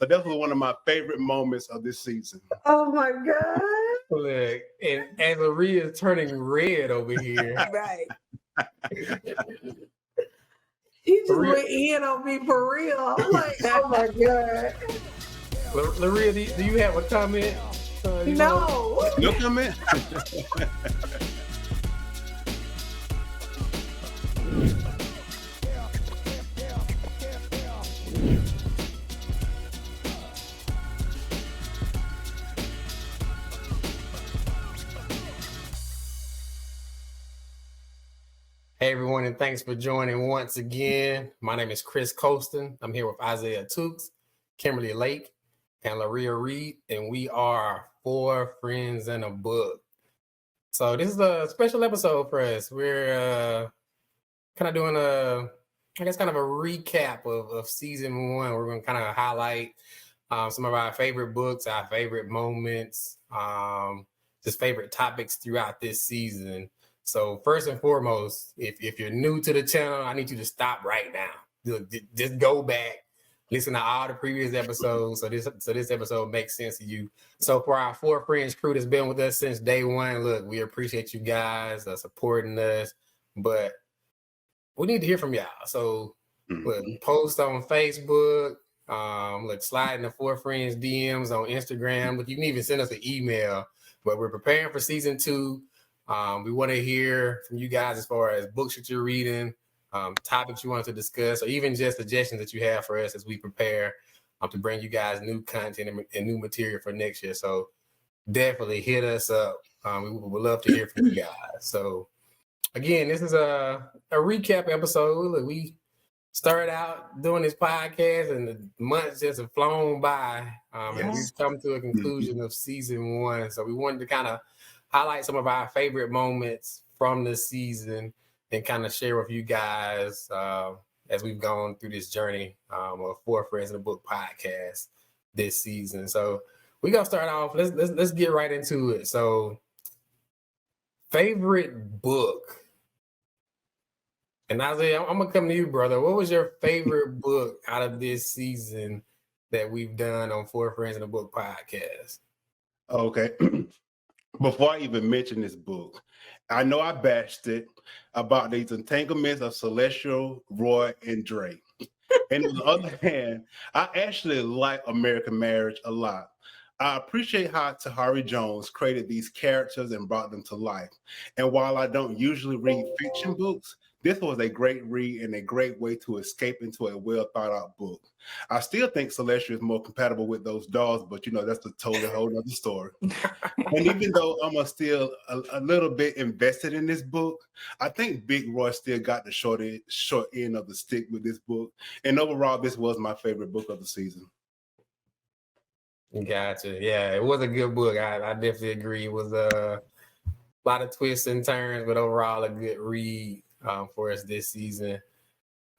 But that was one of my favorite moments of this season. Oh my God. Look, and Maria is turning red over here. Right. He just went in on me for real. I'm like, oh my God. Laria, do you have a comment? No. No comment? Hey everyone, and thanks for joining once again. My name is Chris Colston. I'm here with Isaiah Tukes, Kimberly Lake, and Laria Reed, and we are 4 Friends in a Book. So this is a special episode for us. We're kind of doing a recap of season 1. We're going to kind of highlight some of our favorite books, our favorite moments, just favorite topics throughout this season. So first and foremost, if you're new to the channel, I need you to stop right now. Just go back, listen to all the previous episodes, so this episode makes sense to you. So for our 4 Friends crew that's been with us since day one, look, we appreciate you guys supporting us, but we need to hear from y'all. So look, post on Facebook, slide in the 4 Friends DMs on Instagram. Look, you can even send us an email. But we're preparing for season 2. We want to hear from you guys as far as books that you're reading, topics you want to discuss, or even just suggestions that you have for us as we prepare to bring you guys new content and new material for next year. So definitely hit us up. We would love to hear from you guys. So again, this is a recap episode. Look, we started out doing this podcast and the months just have flown by, and we've come to a conclusion of season 1. So we wanted to kind of highlight some of our favorite moments from the season and kind of share with you guys as we've gone through this journey of 4 Friends in a Book podcast this season. So we're gonna start off. Let's get right into it. So, favorite book. And Isaiah, I'm gonna come to you, brother. What was your favorite book out of this season that we've done on 4 Friends in a Book podcast? Okay. Before I even mention this book, I know I bashed it about these entanglements of Celestial, Roy, and Dre. And on the other hand, I actually like American Marriage a lot. I appreciate how Tahari Jones created these characters and brought them to life. And while I don't usually read fiction books, this was a great read and a great way to escape into a well thought out book. I still think Celestial is more compatible with those dolls, but that's a totally whole other story. And even though I'm still a little bit invested in this book, I think Big Roy still got the short end of the stick with this book. And overall, this was my favorite book of the season. Gotcha. Yeah, it was a good book. I definitely agree. It was a lot of twists and turns, but overall a good read for us this season.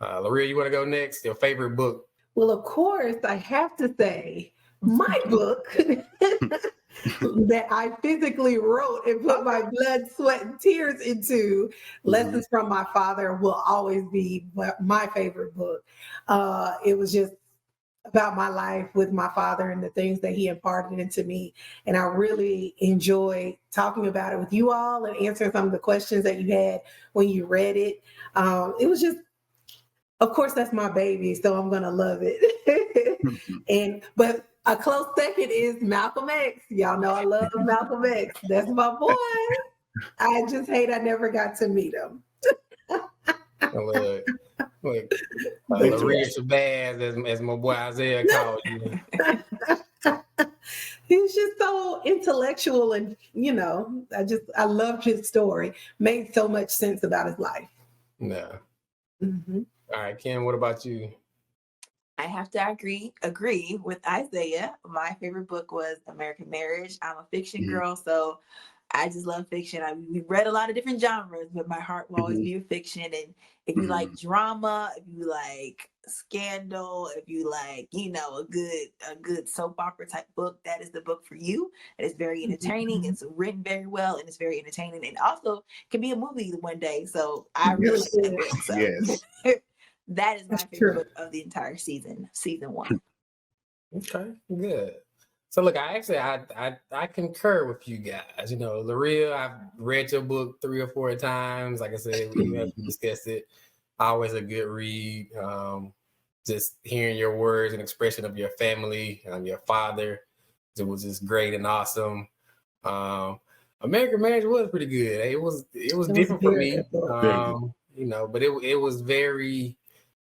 Laria, you want to go next? Your favorite book? Well, of course, I have to say my book that I physically wrote and put my blood, sweat, and tears into, Lessons from My Father, will always be my favorite book. It was just about my life with my father and the things that he imparted into me. And I really enjoy talking about it with you all and answering some of the questions that you had when you read it. It was just, of course, that's my baby, so I'm going to love it. But a close second is Malcolm X. Y'all know I love Malcolm X. That's my boy. I just hate I never got to meet him. Look, Laria Shabazz, as my boy Isaiah called you. He's just so intellectual, and I loved his story. Made so much sense about his life. Yeah. All right, Kim, what about you? I have to agree with Isaiah. My favorite book was American Marriage. I'm a fiction girl, so I just love fiction. We've read a lot of different genres, but my heart will always be with fiction. And if you like drama, if you like scandal, if you like, a good soap opera type book, that is the book for you. It is very entertaining. It's written very well, and it's very entertaining. And also can be a movie one day. So I really like that book. So that is my favorite book of the entire season 1. Okay, good. So look, I concur with you guys. You know, Laria, I've read your book 3 or 4 times. Like I said, even as we discussed it, always a good read. Just hearing your words and expression of your family and your father, it was just great and awesome. Um, American Marriage was pretty good. It was It was a different for very me. good book. Very good. You know, but it was very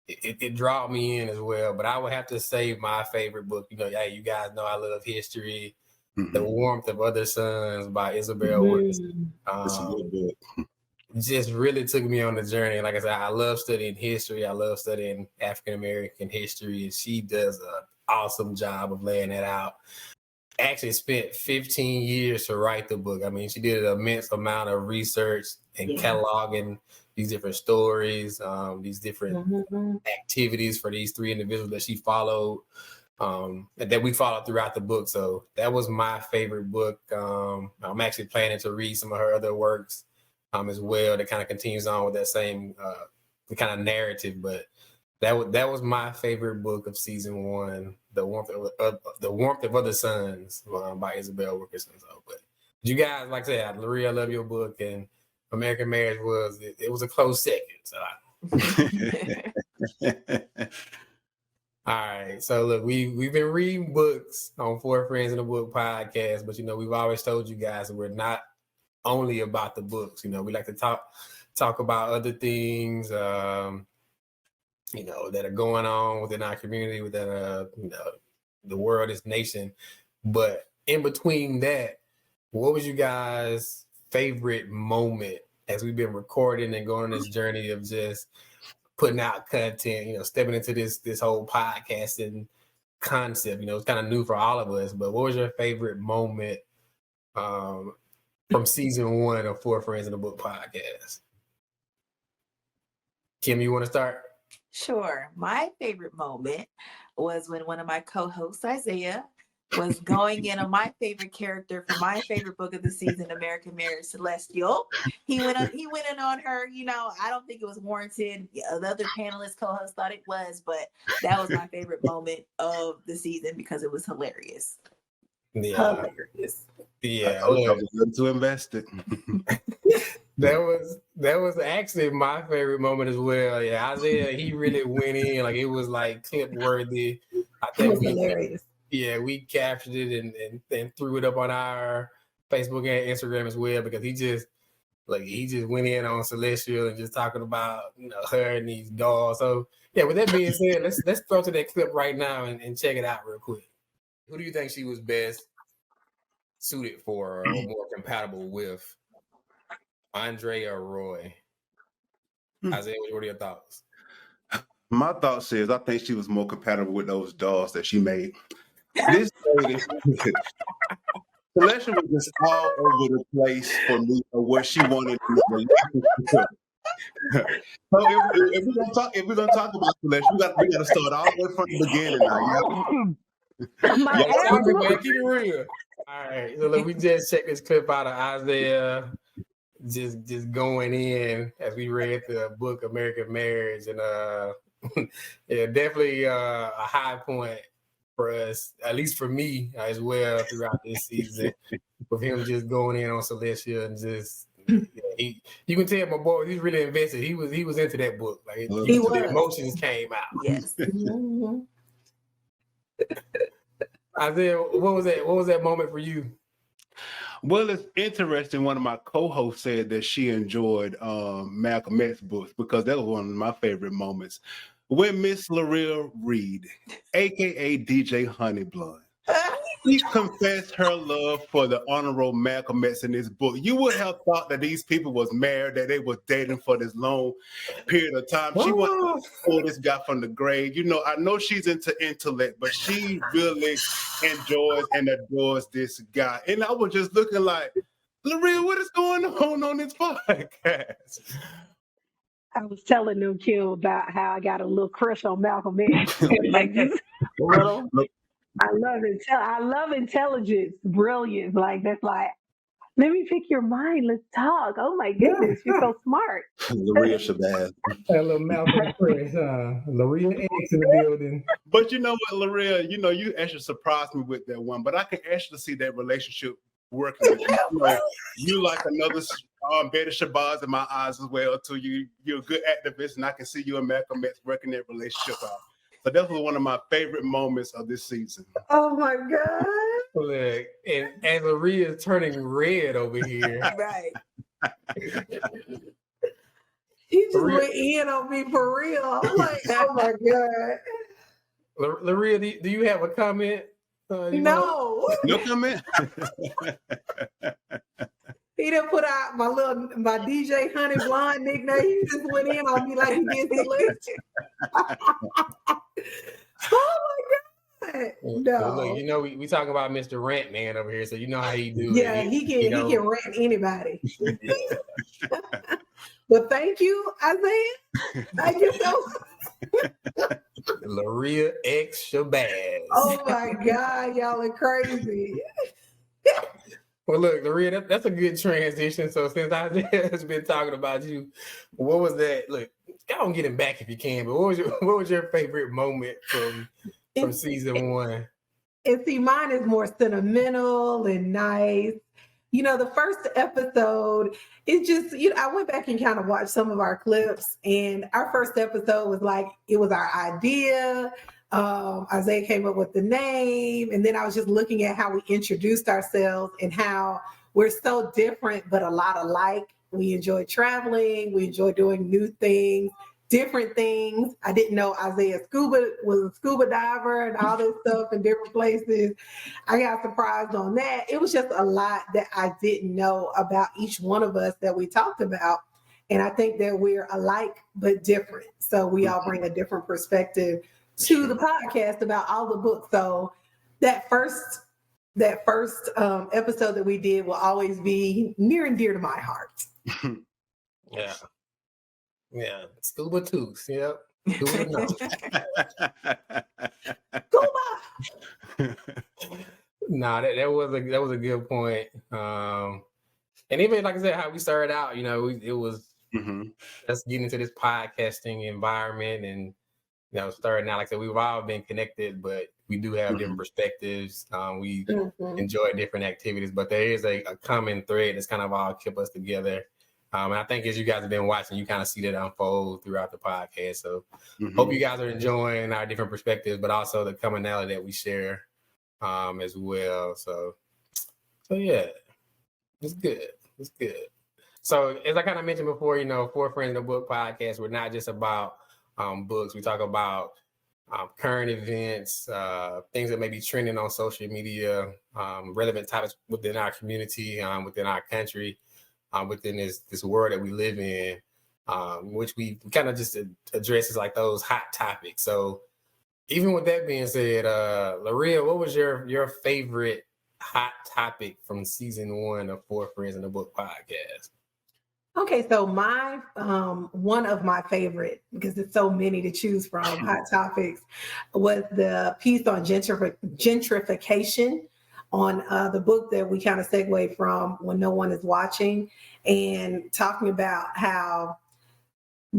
it drawed me in as well. But I would have to say my favorite book, you know, yeah, you guys know I love history. The Warmth of Other Suns by Isabel Wilkerson. It's a good book. Just really took me on the journey. Like I said, I love studying history. I love studying African American history, and she does an awesome job of laying that out. Actually spent 15 years to write the book. I mean, she did an immense amount of research and cataloging these different stories, these different activities for these 3 individuals that she followed, and that we followed throughout the book. So that was my favorite book. I'm actually planning to read some of her other works as well. That kind of continues on with that same kind of narrative. But that was my favorite book of season 1, The Warmth of Other Suns by Isabel Wilkerson. So, but you guys, like I said, Laria, I love your book, and American Marriage it was a close second. So, all right. So look, we've been reading books on Four Friends in the Book podcast, but you know we've always told you guys that we're not only about the books. You know, we like to talk about other things. You know, that are going on within our community, within you know, the world, this nation. But in between that, what was you guys' favorite moment as we've been recording and going on this journey of just putting out content, you know, stepping into this whole podcasting concept? You know, it's kind of new for all of us, but what was your favorite moment from season 1 of Four Friends in the Book podcast? Kim, you want to start? Sure. My favorite moment was when one of my co-hosts, Isaiah, was going in on my favorite character for my favorite book of the season, American Marriage, Celestial. He went in on her. You know, I don't think it was warranted. The other panelist co-host thought it was, but that was my favorite moment of the season because it was hilarious. Yeah. Hilarious. Yeah. I was going to invest it. That was actually my favorite moment as well. Yeah, Isaiah, he really went in, like it was like clip worthy. I think hilarious. We captured it and threw it up on our Facebook and Instagram as well, because he just went in on Celestial and just talking about, you know, her and these dolls. So yeah, with that being said, let's throw to that clip right now and check it out real quick. Who do you think she was best suited for or more compatible with? Andre or Roy? Isaiah, what are your thoughts? My thoughts is I think she was more compatible with those dolls that she made. This lady, Celeste was just all over the place for me of what she wanted in a relationship. So if we're gonna talk about Celeste, we got to start all the way from the beginning now. Yeah, keep it real. All right, so look, we just checked this clip out of Isaiah just going in as we read the book American Marriage, and yeah, definitely a high point for us, at least for me as well, throughout this season, with him just going in on Celestia and just you can tell my boy, he's really invested. He was into that book. Like the emotions came out. Yes. Isaiah, what was that moment for you? Well, it's interesting. One of my co-hosts said that she enjoyed Malcolm X's books because that was one of my favorite moments. When Miss Laria Reed, aka DJ Honeyblood, she confessed her love for the Honorable Malcolm X in this book. You would have thought that these people was married, that they was dating for this long period of time. She wanted to pull this guy from the grave. You know, I know she's into intellect, but she really enjoys and adores this guy. And I was just looking like, Laria, what is going on this podcast? I was telling them, Kim, about how I got a little crush on Malcolm X. Like just a little. I love intelligence, brilliance. Like that's like Let me pick your mind. Let's talk. Oh my goodness, you're so smart. Laria Shabazz. That little Malcolm Chris, Laria X in the building. But you know what, Laria, you actually surprised me with that one. But I can actually see that relationship working with you. You like another Betty Shabazz in my eyes as well, too. You're a good activist, and I can see you and Malcolm X working that relationship out. So that was one of my favorite moments of this season. Oh my God. Look, and Laria is turning red over here. Right. He just went in on me for real. I'm like, oh my God. Laria, do you have a comment? No. No comment? He didn't put out my DJ Honey Blonde nickname. He just went in on me like he did Celeste. Oh my God. No. Look, we talk about Mr. Rant Man over here, so you know how he do. Yeah, he can rant anybody. But thank you, Isaiah. Thank you so much. Laria X Shabazz. Oh my God, y'all are crazy. Well, look, Laria, that's a good transition. So since I just been talking about you, what was that? Look, y'all don't get him back if you can, but what was your favorite moment from season 1? And see, mine is more sentimental and nice. The first episode, it just, I went back and kind of watched some of our clips, and our first episode was like, it was our idea. Isaiah came up with the name, and then I was just looking at how we introduced ourselves and how we're so different, but a lot alike. We enjoy traveling. We enjoy doing new things, different things. I didn't know Isaiah was a scuba diver and all this stuff in different places. I got surprised on that. It was just a lot that I didn't know about each one of us that we talked about. And I think that we're alike, but different. So we all bring a different perspective to the podcast about all the books. So that first episode that we did will always be near and dear to my heart. Yeah, Scuba Tooth. Yep. Scuba. Nah, that was a good point. And even like I said, how we started out, it was just getting into this podcasting environment, and starting out, like I said, we've all been connected, but we do have different perspectives. We enjoy different activities, but there is a common thread that's kind of all kept us together. And I think as you guys have been watching, you kind of see that unfold throughout the podcast. So hope you guys are enjoying our different perspectives, but also the commonality that we share as well. So yeah, it's good. It's good. So as I kind of mentioned before, Four Friends in the Book podcast, we're not just about books. We talk about current events, things that may be trending on social media, relevant topics within our community, within our country, within this world that we live in, which we kind of just addresses like those hot topics. So even with that being said, Laria, what was your favorite hot topic from season 1 of Four Friends in the Book podcast? Okay, so one of my favorite, because there's so many to choose from, hot topics, was the piece on gentrification on the book that we kind of segue from When No One Is Watching, and talking about how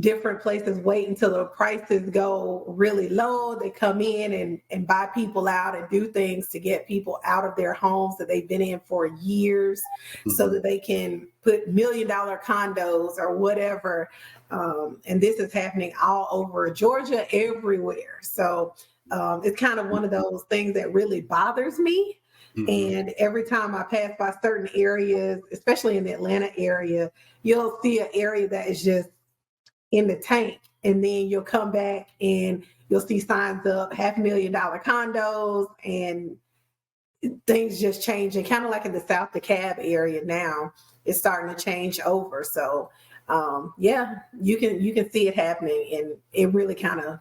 different places wait until the prices go really low. They come in and buy people out and do things to get people out of their homes that they've been in for years so that they can put $1 million condos or whatever. And this is happening all over Georgia, everywhere. So it's kind of one of those things that really bothers me. And every time I pass by certain areas, especially in the Atlanta area, you'll see an area that is just in the tank, and then you'll come back and you'll see signs up $500,000 condos, and things just changing. Kind of like in the South DeKalb area now, it's starting to change over. So yeah, you can see it happening, and it really kind of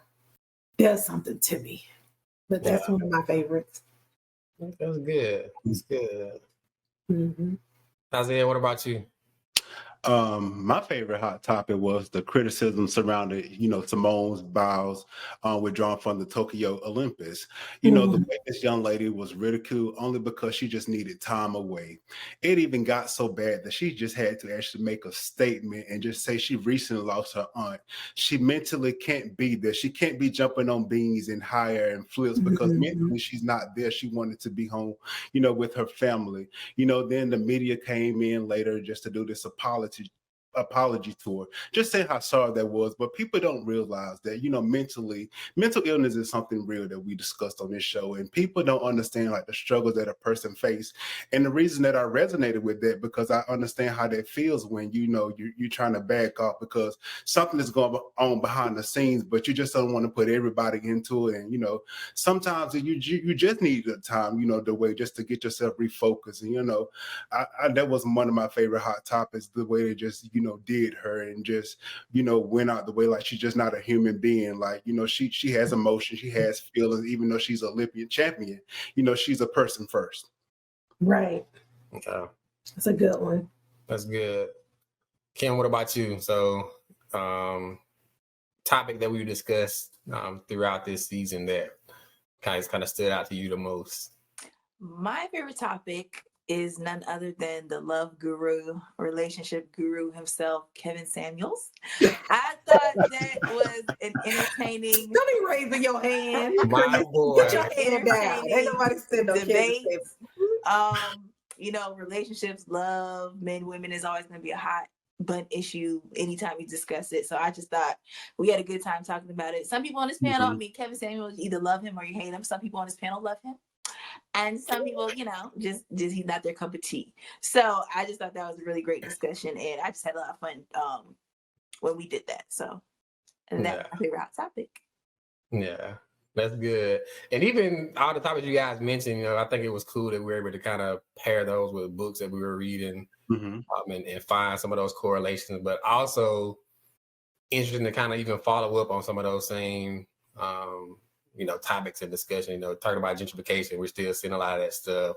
does something to me. But that's one of my favorites. That's good. That's good. Isaiah, what about you? My favorite hot topic was the criticism surrounding, Simone's Biles withdrawing from the Tokyo Olympics. The Mhm. way this young lady was ridiculed only because she just needed time away. It even got so bad that she just had to actually make a statement and just say she recently lost her aunt. She mentally can't be there. She can't be jumping on beans and higher and flips because Mhm. mentally she's not there. She wanted to be home, with her family. Then the media came in later just to do this apology tour, just saying how sorry that was. But people don't realize that, mental illness is something real that we discussed on this show, and people don't understand like the struggles that a person face. And the reason that I resonated with that, because I understand how that feels when you're trying to back off because something is going on behind the scenes, but you just don't want to put everybody into it. And sometimes you just need the time, the way just to get yourself refocused. And that was one of my favorite hot topics, the way they just did her and just went out the way like she's just not a human being. Like she has emotion, she has feelings, even though she's Olympian champion. She's a person first. Right. Okay, That's a good one. that's good. Kim, what about you? So, topic that we discussed throughout this season that kind of stood out to you the most. My favorite topic is none other than the love guru, relationship guru himself, Kevin Samuels. I thought that was an entertaining, Don't be raising your hand, My Chris. boy. Get your hand down. Ain't nobody sitting no debate. kids. Relationships, love, men, women is always going to be a hot button issue anytime we discuss it. So I just thought we had a good time talking about it. Some people on this panel, I mean, Kevin Samuels, you either love him or you hate him. Some people on this panel love him. And some people, just he's not their cup of tea. So I just thought that was a really great discussion, and I just had a lot of fun when we did that. So that's my favorite hot topic. Yeah, that's good. And even all the topics you guys mentioned, I think it was cool that we were able to kind of pair those with books that we were reading and find some of those correlations, but also interesting to kind of even follow up on some of those same topics and discussion. Talking about gentrification, we're still seeing a lot of that stuff.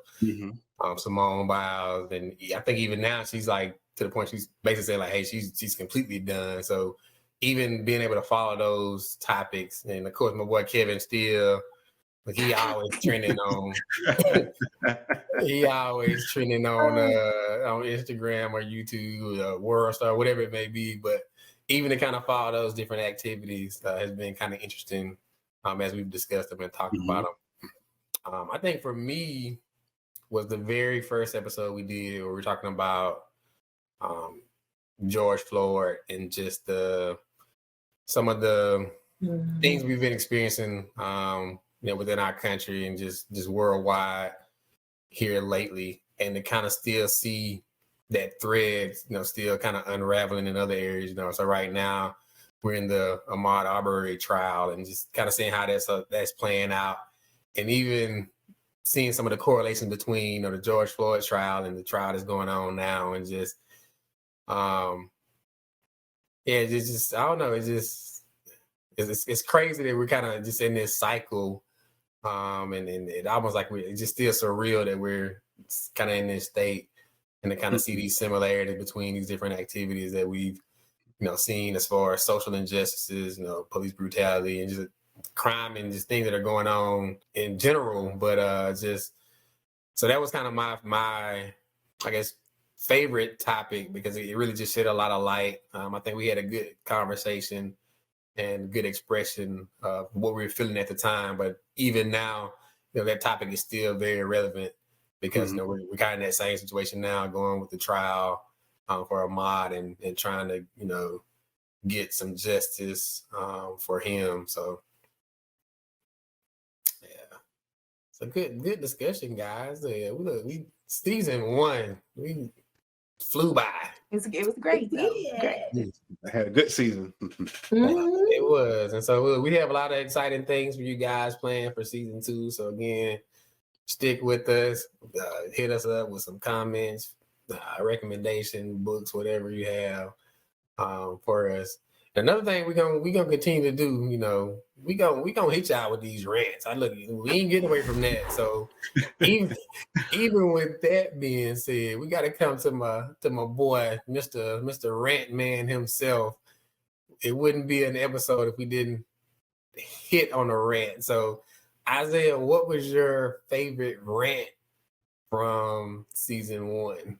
Simone Biles, and I think even now she's like to the point she's basically saying like, hey, she's completely done. So even being able to follow those topics, and of course my boy Kevin still, like he always trending on on Instagram or YouTube or World Star, whatever it may be. But even to kind of follow those different activities has been kind of interesting. As we've discussed them and talked about them. I think for me was the very first episode we did where we're talking about George Floyd and just some of the things we've been experiencing, within our country and just worldwide here lately, and to kind of still see that thread, still kind of unraveling in other areas. So right now, we're in the Ahmaud Arbery trial and just kind of seeing how that's playing out, and even seeing some of the correlation between the George Floyd trial and the trial that's going on now, and just it's just I don't know, it's crazy that we're kind of just in this cycle, and it almost like it's just still surreal that we're kind of in this state, and to kind of see these similarities between these different activities that we've seen as far as social injustices, police brutality, and just crime and just things that are going on in general. But so that was kind of my I guess favorite topic, because it really just shed a lot of light. I think we had a good conversation and good expression of what we were feeling at the time. But even now, that topic is still very relevant, because we're kind of in that same situation now, going with the trial for Ahmaud and trying to get some justice for him. So yeah, it's a good discussion, guys. Yeah, we season 1 we flew by. It was great. Yeah. Great. I had a good season. It was. And so we have a lot of exciting things for you guys planned for season 2. So again, stick with us, hit us up with some comments, recommendation, books, whatever you have for us. Another thing we gonna continue to do, we gonna hit y'all with these rants. We ain't getting away from that. So even with that being said, we gotta come to my boy, Mr. Rant Man himself. It wouldn't be an episode if we didn't hit on a rant. So Isaiah, what was your favorite rant from season 1?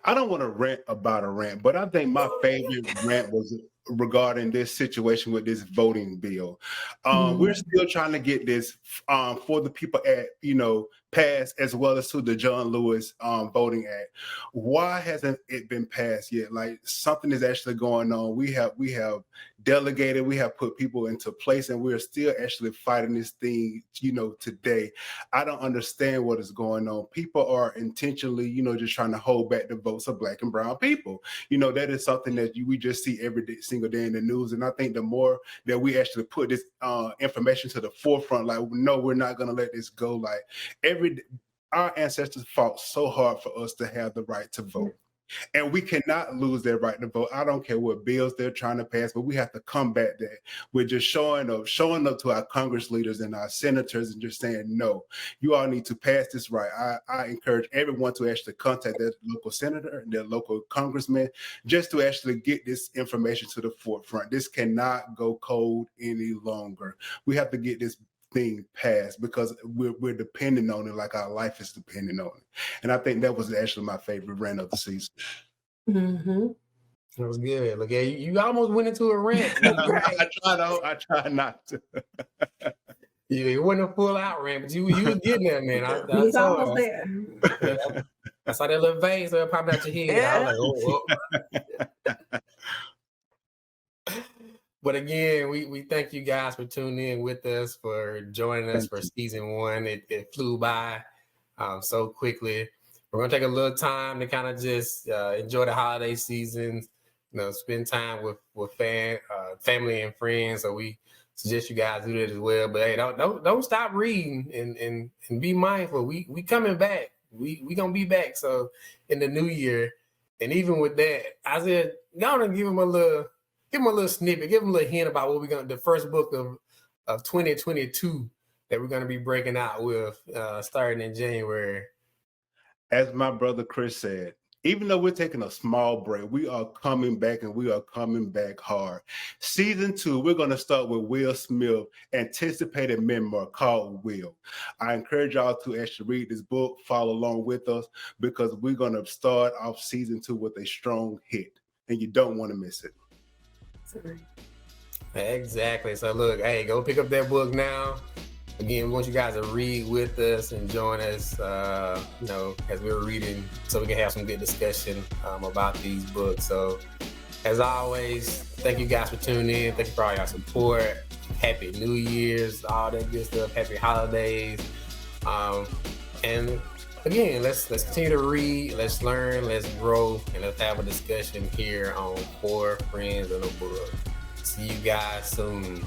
I don't want to rant about a rant, but I think my favorite rant was regarding this situation with this voting bill. We're still trying to get this for the people at, passed, as well as to the John Lewis Voting Act. Why hasn't it been passed yet? Like, something is actually going on. We have delegated, we have put people into place, and we're still actually fighting this thing, today. I don't understand what is going on. People are intentionally, just trying to hold back the votes of Black and brown people. That is something that we just see single day in the news. And I think the more that we actually put this information to the forefront, like, no, we're not going to let this go. Like, our ancestors fought so hard for us to have the right to vote. And we cannot lose their right to vote. I don't care what bills they're trying to pass, but we have to combat that. We're just showing up to our Congress leaders and our senators and just saying, no, you all need to pass this right. I encourage everyone to actually contact their local senator and their local congressman just to actually get this information to the forefront. This cannot go cold any longer. We have to get this thing passed because we're depending on it, like our life is depending on it. And I think that was actually my favorite rant of the season. That was good. Look, you almost went into a rant. I try not to. It wasn't a full out rant, but you was getting there, man. He's almost there. I saw that little vein so it popped out your head. I was like, oh. But again, we thank you guys for tuning in with us, for joining us for season 1. It flew by so quickly. We're gonna take a little time to kind of just enjoy the holiday season, spend time with family and friends. So we suggest you guys do that as well. But hey, don't stop reading and be mindful. We coming back. We gonna be back. So in the new year, and even with that, I said, y'all gonna give him a little snippet, give them a little hint about what we're going to, the first book of 2022 that we're going to be breaking out with starting in January. As my brother Chris said, even though we're taking a small break, we are coming back, and we are coming back hard. Season 2, we're going to start with Will Smith's anticipated memoir called Will. I encourage y'all to actually read this book, follow along with us, because we're going to start off season 2 with a strong hit, and you don't want to miss it. Exactly. So look, hey, go pick up that book now. Again, we want you guys to read with us and join us, as we're reading, so we can have some good discussion about these books. So as always, thank you guys for tuning in. Thank you for all your support. Happy New Year's, all that good stuff. Happy holidays. And again, let's continue to read, let's learn, let's grow, and let's have a discussion here on 4 Friends in a Book. See you guys soon.